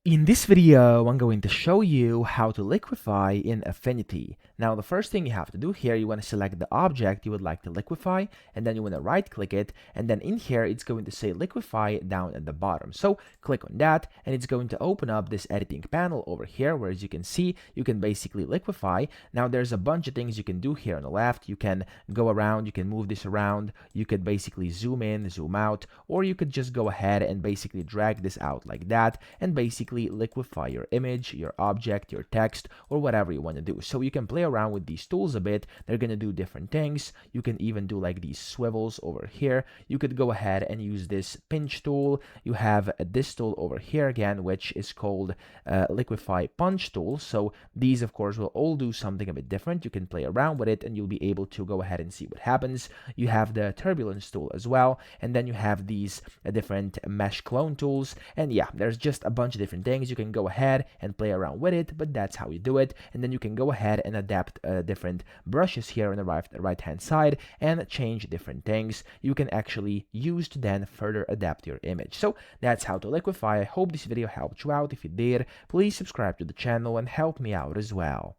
In this video, I'm going to show you how to liquify in Affinity. Now, the first thing you have to do here, you want to select the object you would like to liquify, and then you want to right click it, and then in here, it's going to say liquify down at the bottom. So click on that, and it's going to open up this editing panel over here, where as you can see, you can basically liquify. Now, there's a bunch of things you can do here on the left. You can go around, you can move this around, you could basically zoom in, zoom out, or you could just go ahead and basically drag this out like that, and basically liquefy your image, your object, your text, or whatever you want to do. So you can play around with these tools a bit. They're going to do different things. You can even do like these swivels over here. You could go ahead and use this pinch tool. You have this tool over here again, which is called liquify punch tool. So these, of course, will all do something a bit different. You can play around with it and you'll be able to go ahead and see what happens. You have the turbulence tool as well, and then you have these different mesh clone tools. And yeah, there's just a bunch of different things. You can go ahead and play around with it, but that's how you do it. And then you can go ahead and adapt different brushes here on the right hand side and change different things you can actually use to then further adapt your image. So that's how to liquify. I hope this video helped you out. If it did, please subscribe to the channel and help me out as well.